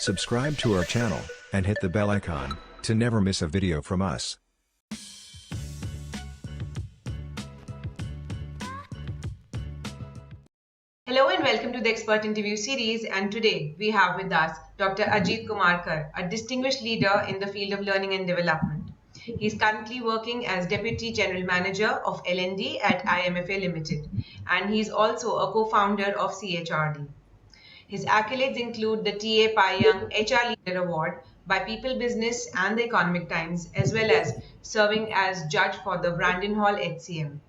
Subscribe to our channel and hit the bell icon to never miss a video from us. Hello and welcome to the Expert Interview Series, and today we have with us Dr. Ajit Kumar Kar, a distinguished leader in the field of learning and development. He is currently working as Deputy General Manager of L&D at IMFA Ltd, and he is also a co-founder of CHRD. His accolades include the T.A. Pai Young HR Leader Award by People Business and the Economic Times, as well as serving as judge for the Brandon Hall HCM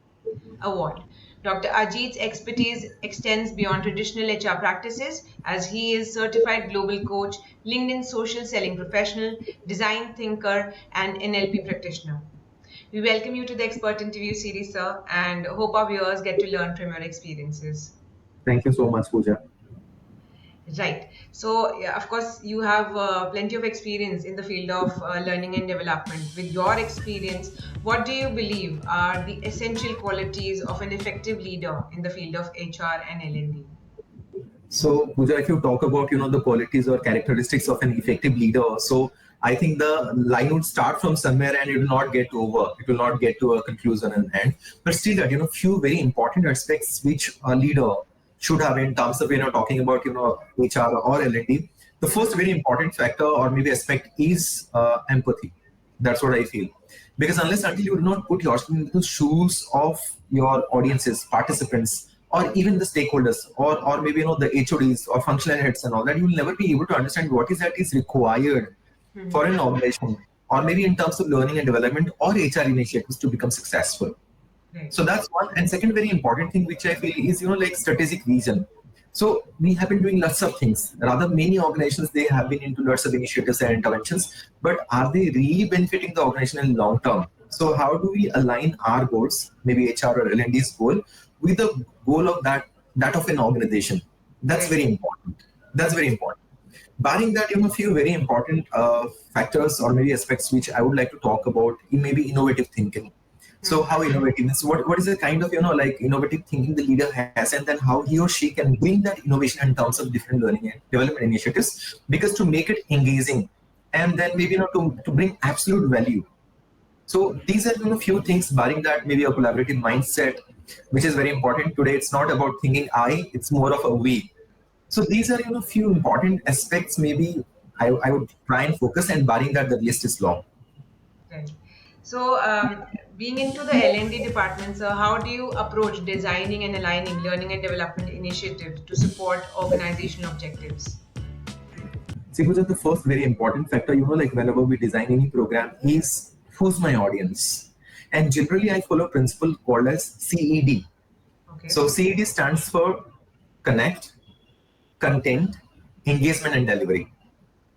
Award. Dr. Ajit's expertise extends beyond traditional HR practices, as he is certified global coach, LinkedIn social selling professional, design thinker, and NLP practitioner. We welcome you to the Expert Interview Series, sir, and hope our viewers get to learn from your experiences. Thank you so much, Pooja. Right. So, of course, you have plenty of experience in the field of learning and development. With your experience, what do you believe are the essential qualities of an effective leader in the field of HR and L&D? So, Pooja, if you talk about, the qualities or characteristics of an effective leader, so I think the line would start from somewhere and it will not get over. It will not get to a conclusion and end. But still, that few very important aspects which a leader should have in terms of talking about HR or L&D. The first very important factor or maybe aspect is empathy. That's what I feel, because unless until you do not put yourself into the shoes of your audiences, participants, or even the stakeholders, or maybe the HODs or functional heads and all that, you will never be able to understand what is that is required for an organization, or maybe in terms of learning and development or HR initiatives to become successful. Right. So that's one. And second very important thing which I feel is like strategic vision. So we have been doing lots of things. Rather, many organizations, they have been into lots of initiatives and interventions, but are they really benefiting the organization in long term? So how do we align our goals, maybe HR or L&D's goal, with the goal of that of an organization? That's very important. That's very important. Barring that, a few very important factors or maybe aspects which I would like to talk about in maybe innovative thinking. So how innovative is, what is the kind of, innovative thinking the leader has, and then how he or she can bring that innovation in terms of different learning and development initiatives, because to make it engaging and then maybe, to bring absolute value. So these are, few things. Barring that, maybe a collaborative mindset, which is very important. Today, it's not about thinking I, it's more of a we. So these are, few important aspects maybe I would try and focus, and barring that, the list is long. Right. So, being into the L&D department, sir, how do you approach designing and aligning learning and development initiatives to support organizational objectives? See, Pooja, the first very important factor, whenever we design any program, is who's my audience. And generally, I follow a principle called as CED. Okay. So CED stands for connect, content, engagement, and delivery.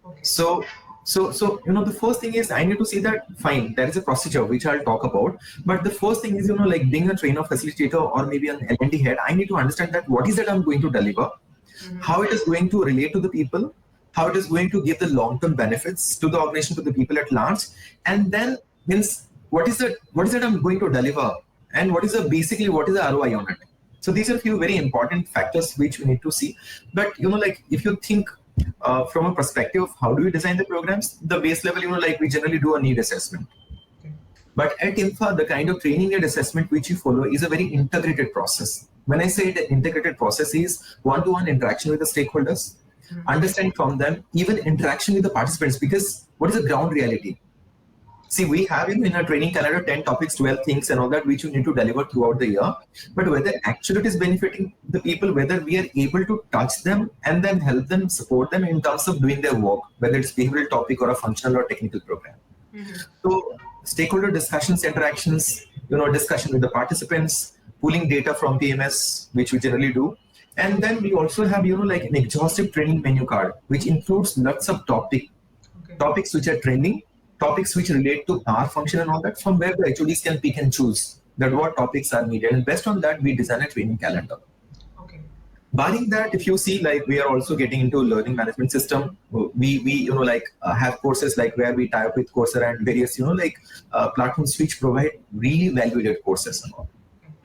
Okay. So the first thing is I need to see that, fine, there is a procedure which I'll talk about, but the first thing is, being a trainer, facilitator, or maybe an L&D head, I need to understand that what is that I'm going to deliver, how it is going to relate to the people, how it is going to give the long-term benefits to the organization, to the people at large, and then means what is that I'm going to deliver, and what is the ROI on it. So these are a few very important factors which we need to see. But if you think from a perspective of how do we design the programs, the base level, we generally do a need assessment. Okay. But at IMFA, the kind of training and assessment which you follow is a very integrated process. When I say the integrated process is one-to-one interaction with the stakeholders, understand from them, even interaction with the participants, because what is the ground reality? See, we have in our training calendar 10 topics, 12 things and all that which you need to deliver throughout the year. But whether actually it is benefiting the people, whether we are able to touch them and then help them, support them in terms of doing their work, whether it's behavioral topic or a functional or technical program. So stakeholder discussions, interactions, discussion with the participants, pulling data from PMS, which we generally do. And then we also have, an exhaustive training menu card, which includes lots of topics which are trending, topics which relate to our function and all that, from where the HODs can pick and choose that what topics are needed. And based on that, we design a training calendar. Okay. Barring that, if you see, we are also getting into learning management system. We have courses where we tie up with Coursera and various, platforms which provide really value-added courses and all.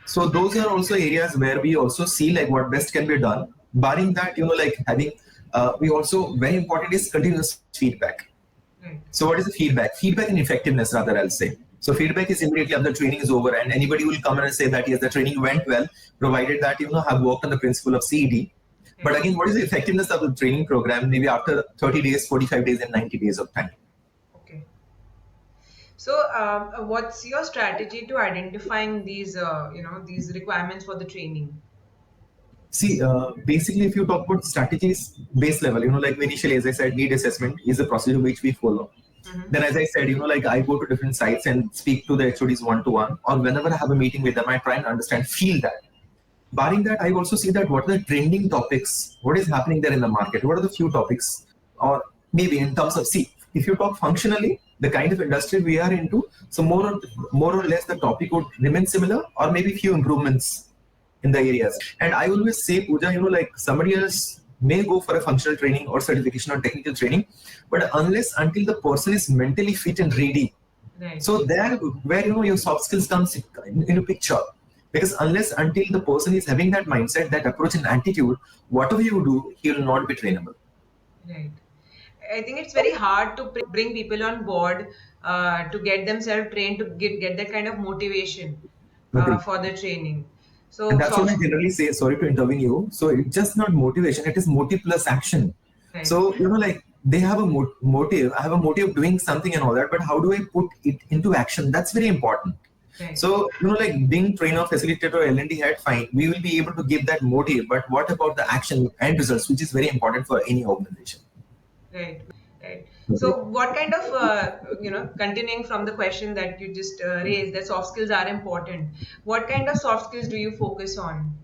So those are also areas where we also see what best can be done. Barring that, having we also, very important is continuous feedback. Right. So what is the feedback? Feedback and effectiveness, rather, I'll say. So feedback is immediately after the training is over, and anybody will come and say that yes, the training went well, provided that have worked on the principle of CED. But again, what is the effectiveness of the training program? Maybe after 30 days, 45 days, and 90 days of time. Okay. So, what's your strategy to identifying these, these requirements for the training? See, basically, if you talk about strategies, base level, like initially, as I said, need assessment is the procedure which we follow. Then, as I said, like I go to different sites and speak to the HODs one-to-one, or whenever I have a meeting with them, I try and understand, feel that. Barring that, I also see that what are the trending topics, what is happening there in the market, what are the few topics, or maybe in terms of, see, if you talk functionally, the kind of industry we are into, so more or less the topic would remain similar, or maybe few improvements in the areas. And I always say, Pooja, like somebody else may go for a functional training or certification or technical training, but unless until the person is mentally fit and ready, Right. so there where your soft skills comes into picture. Because unless until the person is having that mindset, that approach and attitude, whatever you do, he will not be trainable. Right. I think it's very hard to bring people on board to get themselves trained to get that kind of motivation Agree. for the training. And So, that's what I generally say. Sorry to intervene you. So it's just not motivation; it is motive plus action. right. So like they have a motive. I have a motive of doing something and all that. But how do I put it into action? That's very important. Right. So like being trainer, facilitator, L&D head, fine. We will be able to give that motive. But what about the action and results, which is very important for any organization? Right. Right. So, what kind of, continuing from the question that you just raised, that soft skills are important. What kind of soft skills do you focus on?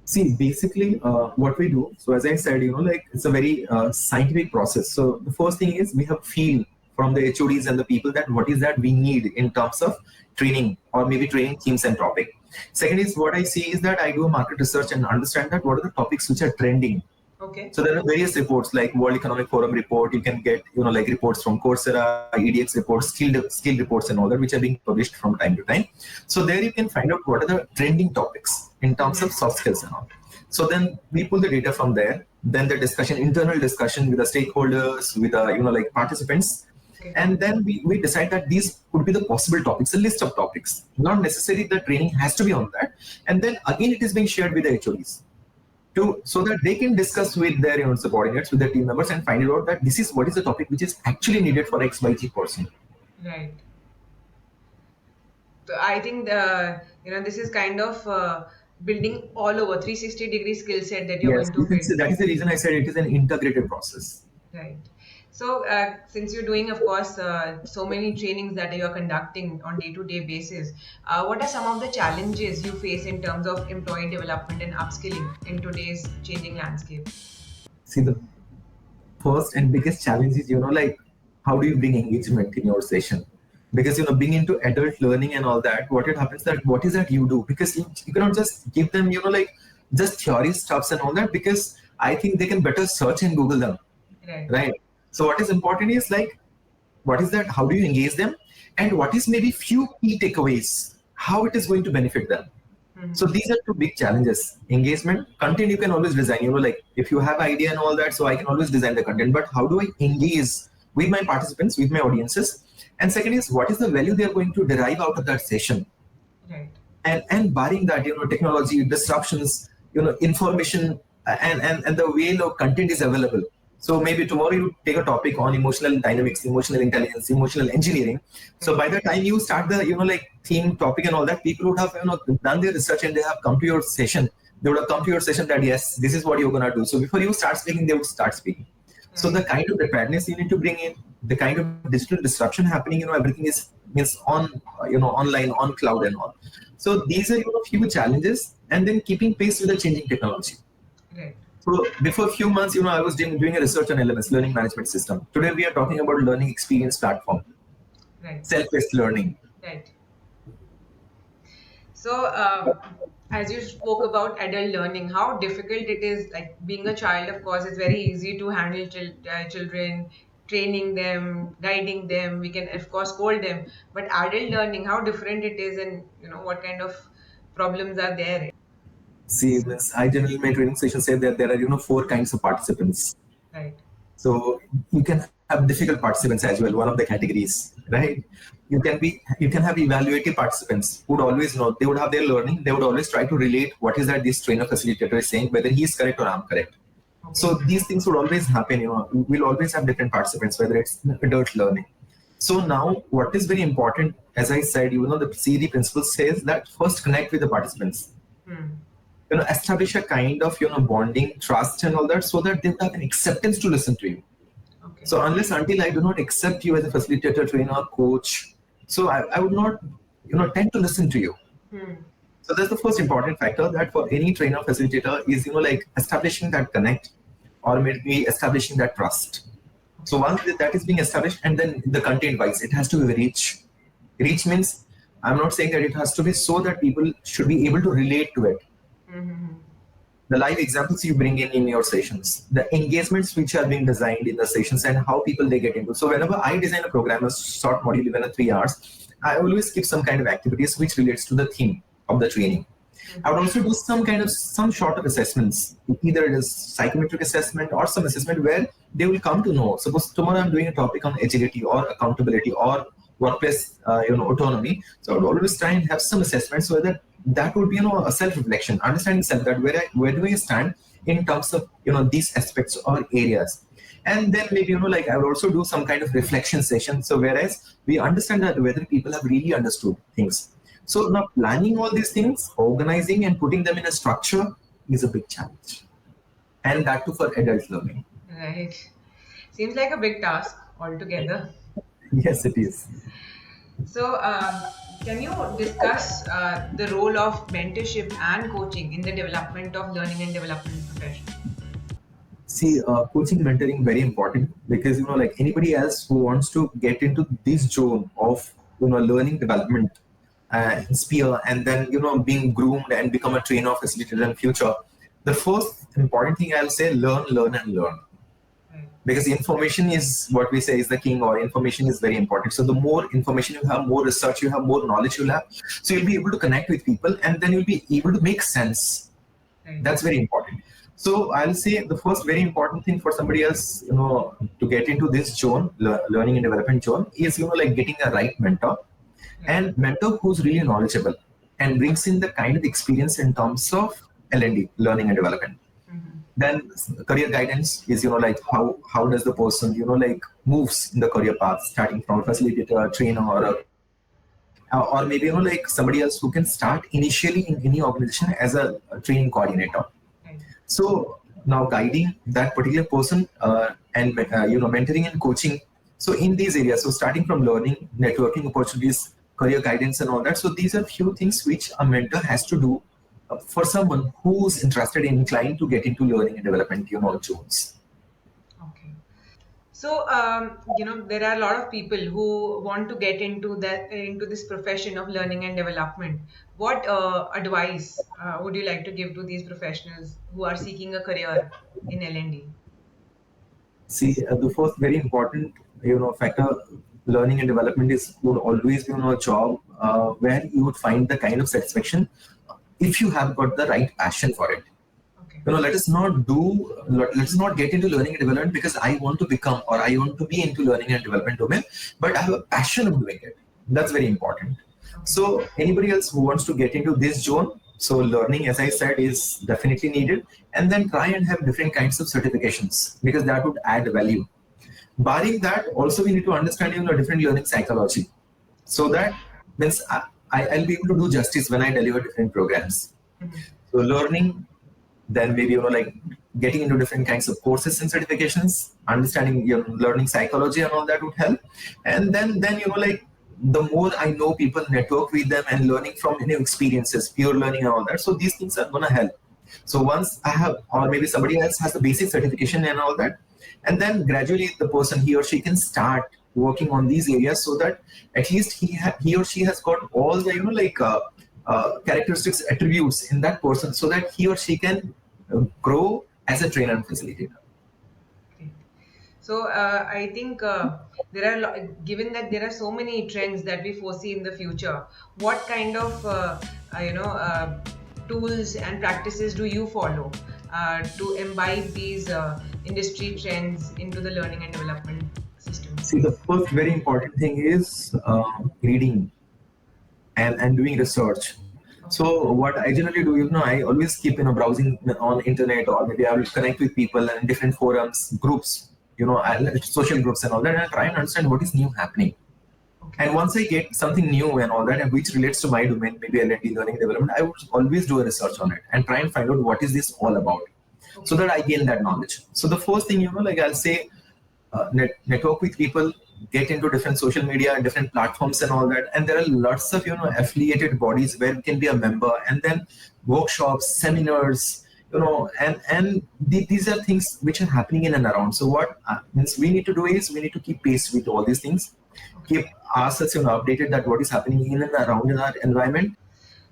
See, basically, what we do. So, as I said, like it's a very scientific process. So, the first thing is we have feel from the HODs and the people that what is that we need in terms of training or maybe training themes and topic. Second is what I see is that I do a market research and understand that what are the topics which are trending. Okay. So there are various reports like World Economic Forum report. You can get like reports from Coursera, EDX reports, skill reports, and all that, which are being published from time to time. So there you can find out what are the trending topics in terms of soft skills and all. So then we pull the data from there. Then the discussion, internal discussion with the stakeholders, with the like participants, Okay. and then we decide that these could be the possible topics, a list of topics. Not necessarily the training has to be on that. And then again, it is being shared with the HODs. So that they can discuss with their subordinates, with their team members, and find out that this is what is the topic which is actually needed for XYZ person. Right. So I think this is kind of building all over 360-degree skill set that you're Yes, going to build. that is the reason I said it is an integrated process. Right. So, since you're doing, of course, so many trainings that you're conducting on day-to-day basis, what are some of the challenges you face in terms of employee development and upskilling in today's changing landscape? See, the first and biggest challenge is, like how do you bring engagement in your session? Because, being into adult learning and all that, what it happens that what is that you do? Because you cannot just give them, like just theory stuffs and all that, because I think they can better search and Google them. Right. So what is important is like, what is that? How do you engage them? And what is maybe few key takeaways? How it is going to benefit them? Mm-hmm. So these are two big challenges. Engagement, content you can always design, like if you have idea and all that, so I can always design the content, but how do I engage with my participants, with my audiences? And second is what is the value they are going to derive out of that session? Right. And barring that, technology, disruptions, information and the way content is available. So maybe tomorrow you take a topic on emotional dynamics, emotional intelligence, emotional engineering. So by the time you start the like theme, topic, and all that, people would have done their research and they have come to your session. They would have come to your session that yes, this is what you're gonna do. So before you start speaking, they would start speaking. So the kind of preparedness you need to bring in, the kind of digital disruption happening, everything is on online, on cloud and all. So these are few challenges, and then keeping pace with the changing technology. Right. So before a few months, I was doing a research on LMS, learning management system. Today we are talking about learning experience platform, Right. self-paced learning. Right. So, as you spoke about adult learning, how difficult it is, like being a child, of course, it's very easy to handle children, training them, guiding them. We can, of course, scold them. But adult learning, how different it is, and what kind of problems are there? See, I generally my training session say that there are four kinds of participants. Right. So you can have difficult participants as well, one of the categories, right? You can have evaluative participants who would always know, they would have their learning, they would always try to relate what is that this trainer facilitator is saying, whether he is correct or I'm correct. Okay. So these things would always happen, we'll always have different participants, whether it's adult learning. So now what is very important, as I said, the CHRD principle says that first connect with the participants. Establish a kind of bonding, trust and all that, so that they have an acceptance to listen to you. Okay. So unless until I do not accept you as a facilitator, trainer, coach, so I would not tend to listen to you. So that's the first important factor, that for any trainer facilitator is like establishing that connect, or maybe establishing that trust. So once that is being established, and then the content wise, it has to be rich. Rich means, I'm not saying that it has to be so that people should be able to relate to it. The live examples you bring in your sessions, the engagements which are being designed in the sessions, and how people they get into. So whenever I design a program, a short module, even a 3 hours, I always keep some kind of activities which relates to the theme of the training. I would also do some short of assessments. Either it is psychometric assessment or some assessment where they will come to know. Suppose tomorrow I'm doing a topic on agility or accountability or workplace autonomy. So I would always try and have some assessments so that would be a self-reflection, understanding self, that where do I stand in terms of these aspects or areas. And then maybe like I would also do some kind of reflection session. So whereas we understand that whether people have really understood things. So now planning all these things, organizing and putting them in a structure is a big challenge. And that too for adult learning. Right. Seems like a big task altogether. Yes, it is. So, can you discuss the role of mentorship and coaching in the development of learning and development profession? See, coaching, mentoring, very important, because like anybody else who wants to get into this zone of learning development sphere, and then being groomed and become a trainer, facilitator in future. The first important thing I'll say: learn, and learn. Because information is what we say is the king, or information is very important. So the more information you have, more research you have, more knowledge you'll have. So you'll be able to connect with people, and then you'll be able to make sense. That's very important. So I'll say the first very important thing for somebody else, to get into this zone, learning and development zone, is like getting a right mentor, and mentor who's really knowledgeable and brings in the kind of experience in terms of L&D, learning and development. Then career guidance is like how does the person like moves in the career path, starting from a facilitator, trainer, or maybe like somebody else who can start initially in any organization as a training coordinator. So now guiding that particular person and mentoring and coaching. So in these areas, so starting from learning, networking opportunities, career guidance and all that. So these are few things which a mentor has to do for someone who's interested and inclined to get into learning and development, zones. Okay. So, there are a lot of people who want to get into this profession of learning and development. What advice would you like to give to these professionals who are seeking a career in L&D? See, the first very important, factor, learning and development would always be a job where you would find the kind of satisfaction if you have got the right passion for it. Okay. Let's not get into learning and development because I want to become or I want to be into learning and development domain, but I have a passion of doing it. That's very important. Okay. So anybody else who wants to get into this zone, so learning, as I said, is definitely needed, and then try and have different kinds of certifications because that would add value. Barring that, also we need to understand different learning psychology, so that means I'll be able to do justice when I deliver different programs. So learning, then maybe like getting into different kinds of courses and certifications, understanding learning psychology and all that would help. And then like the more I know people, network with them and learning from new experiences, pure learning and all that. So these things are gonna help. So once I have, or maybe somebody else has the basic certification and all that, and then gradually the person, he or she can start working on these areas so that at least he or she has got all the characteristics, attributes in that person, so that he or she can grow as a trainer and facilitator. Okay. So I think given that there are so many trends that we foresee in the future, what kind of tools and practices do you follow to imbibe these industry trends into the learning and development system? See, the first very important thing is reading and doing research. So what I generally do, I always keep, browsing on internet, or maybe I will connect with people and different forums, groups, social groups and all that, and I try and understand what is new happening. And once I get something new and all that, and which relates to my domain, maybe L&D, learning development, I would always do a research on it and try and find out what is this all about, so that I gain that knowledge. So the first thing, I'll say, network with people, get into different social media and different platforms and all that. And there are lots of, affiliated bodies where you can be a member, and then workshops, seminars, these are things which are happening in and around. So what means we need to do is we need to keep pace with all these things, keep ourselves, updated that what is happening in and around in our environment.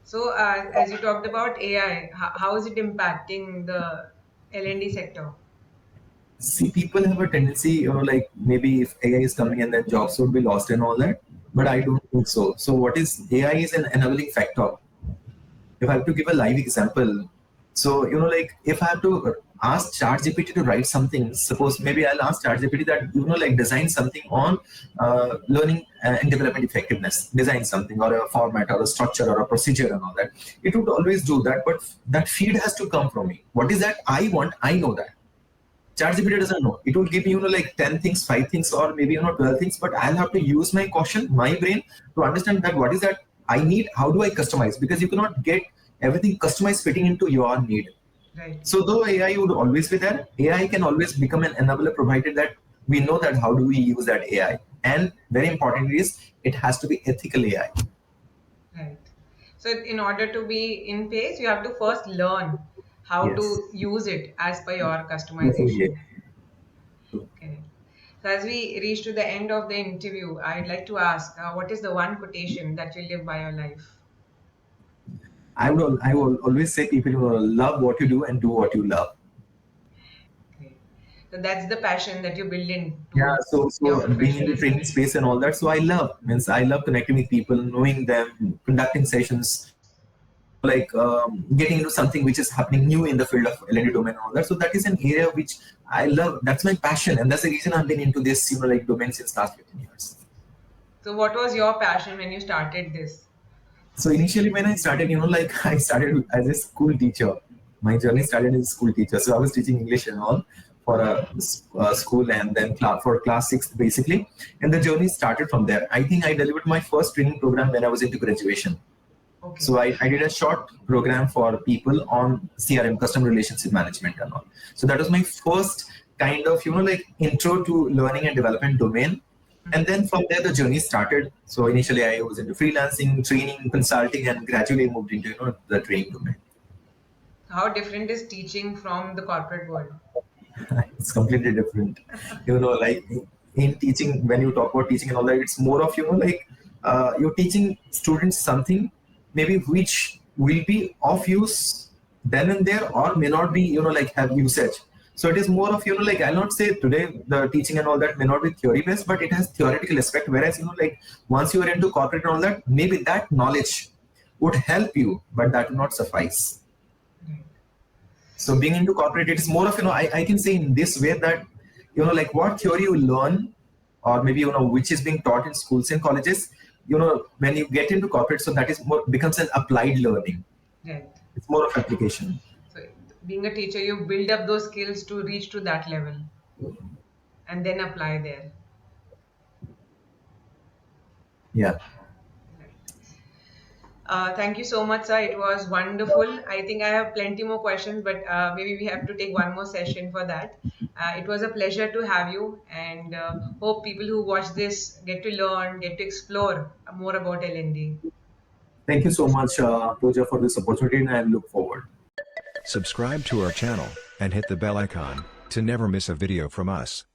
So as you talked about AI, how is it impacting the L&D sector? See, people have a tendency, like maybe if AI is coming and then jobs would be lost and all that, but I don't think so. So what is AI is an enabling factor. If I have to give a live example, so, like if I have to ask ChatGPT to write something, suppose maybe I'll ask ChatGPT that, design something on learning and development effectiveness, design something or a format or a structure or a procedure and all that. It would always do that, but that feed has to come from me. What is that I want? I know that. ChatGPT doesn't know. It will give me, 10 things, 5 things, or maybe, 12 things, but I'll have to use my caution, my brain to understand that what is that I need, how do I customize? Because you cannot get everything customized fitting into your need. Right. So though AI would always be there, AI can always become an enabler, provided that we know that how do we use that AI. And very important is it has to be ethical AI. Right. So in order to be in pace, you have to first learn how to use it as per your customization. Okay. So as we reach to the end of the interview, I'd like to ask, what is the one quotation that you live by your life? I will always say people love what you do and do what you love. Okay. So that's the passion that you build in. Yeah. So being in the training space and all that. So I love connecting with people, knowing them, conducting sessions, getting into something which is happening new in the field of L&D domain and all that. So that is an area which I love. That's my passion, and that's the reason I've been into this domain since last 15 years. So what was your passion when you started this? So initially when I started, I started as a school teacher. My journey started as a school teacher. So I was teaching English and all for a school, and then for class 6th basically. And the journey started from there. I think I delivered my first training program when I was into graduation. Okay. So I did a short program for people on CRM, customer relationship management and all. So that was my first kind of, intro to learning and development domain. And then from there, the journey started. So initially I was into freelancing, training, consulting, and gradually moved into, the training domain. How different is teaching from the corporate world? It's completely different. In teaching, when you talk about teaching and all that, it's more of, you're teaching students something maybe which will be of use then and there, or may not be, have usage. So it is more of, I'll not say today the teaching and all that may not be theory based, but it has theoretical aspect. Whereas, once you are into corporate and all that, maybe that knowledge would help you, but that will not suffice. So being into corporate, it is more of, I can say in this way that, what theory you learn, or maybe, which is being taught in schools and colleges, when you get into corporate, so that is more becomes an applied learning. Right. It's more of application. So being a teacher, you build up those skills to reach to that level and then apply there. Yeah. Thank you so much, sir. It was wonderful. I think I have plenty more questions, but maybe we have to take one more session for that. It was a pleasure to have you, and hope people who watch this get to learn, get to explore more about L&D. Thank you so much, Pooja, for this opportunity, and I look forward. Subscribe to our channel and hit the bell icon to never miss a video from us.